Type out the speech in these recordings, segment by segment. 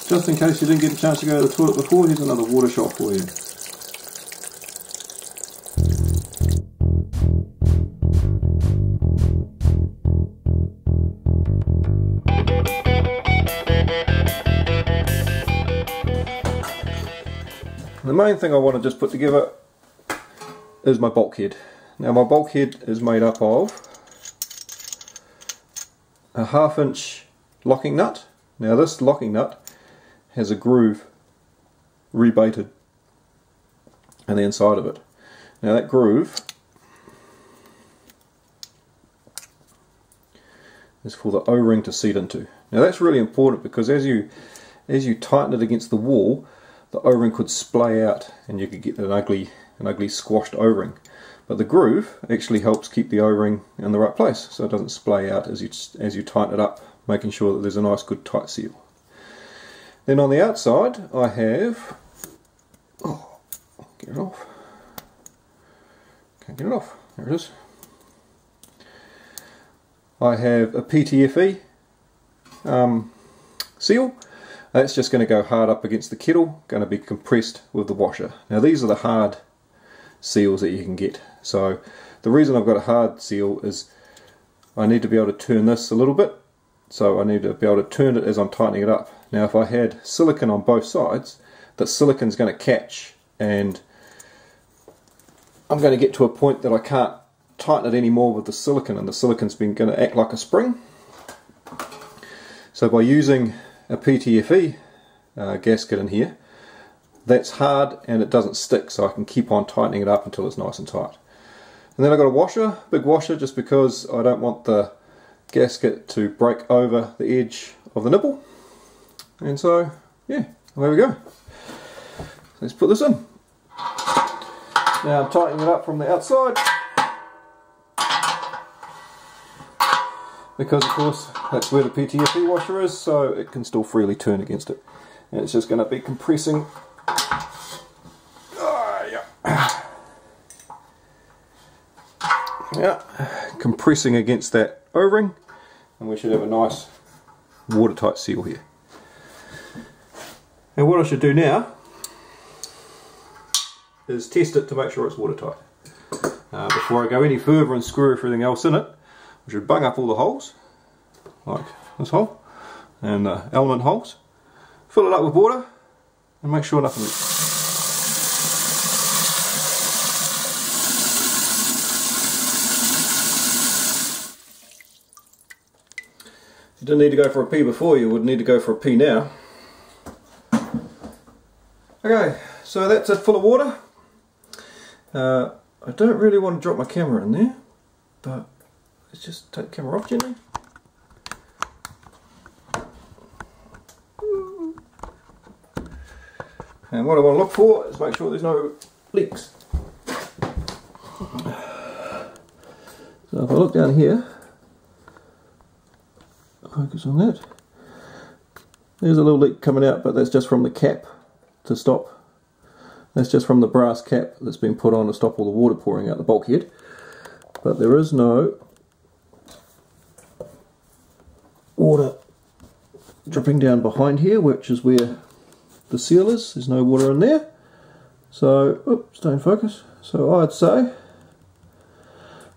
just in case you didn't get a chance to go to the toilet before, here's another water shot for you. The main thing I want to just put together is my bulkhead. Now my bulkhead is made up of a 1/2 inch locking nut. Now this locking nut has a groove rebaited on the inside of it. Now that groove is for the O-ring to seat into. Now that's really important because as you tighten it against the wall, the O-ring could splay out and you could get an ugly squashed O-ring. But the groove actually helps keep the O-ring in the right place so it doesn't splay out as you tighten it up, making sure that there's a nice good tight seal. Then on the outside I have, get it off, can't get it off, there it is. I have a PTFE seal. That's just going to go hard up against the kettle, going to be compressed with the washer. Now these are the hard seals that you can get. So the reason I've got a hard seal is I need to be able to turn this a little bit. So I need to be able to turn it as I'm tightening it up. Now if I had silicone on both sides, the silicone's going to catch and I'm going to get to a point that I can't tighten it anymore with the silicone, and the silicone's going to act like a spring. So by using a PTFE gasket in here, that's hard and it doesn't stick, so I can keep on tightening it up until it's nice and tight. And then I've got a washer, big washer, just because I don't want the gasket to break over the edge of the nipple. And so, yeah, there we go. Let's put this in. Now I'm tightening it up from the outside, because of course that's where the PTFE washer is, so it can still freely turn against it. And it's just going to be compressing. Yeah, compressing against that O-ring, and we should have a nice watertight seal here. And what I should do now is test it to make sure it's watertight. Before I go any further and screw everything else in it, I should bung up all the holes, like this hole, and the element holes, fill it up with water, and make sure nothing leaks. If you didn't need to go for a pee before, you would need to go for a pee now. Okay, so that's it full of water. I don't really want to drop my camera in there, but let's just take the camera off gently. And what I want to look for is make sure there's no leaks. So if I look down here, focus on that. There's a little leak coming out, but that's just from the cap to stop. That's just from the brass cap that's been put on to stop all the water pouring out the bulkhead. But there is no water dripping down behind here, which is where the seal is. There's no water in there. So, oops, stay in focus. So I'd say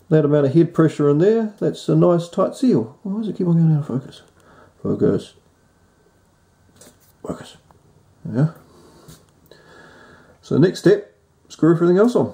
that amount of head pressure in there, that's a nice tight seal. Why does it keep on going out of focus? Focus. Focus. Yeah. So next step, screw everything else on.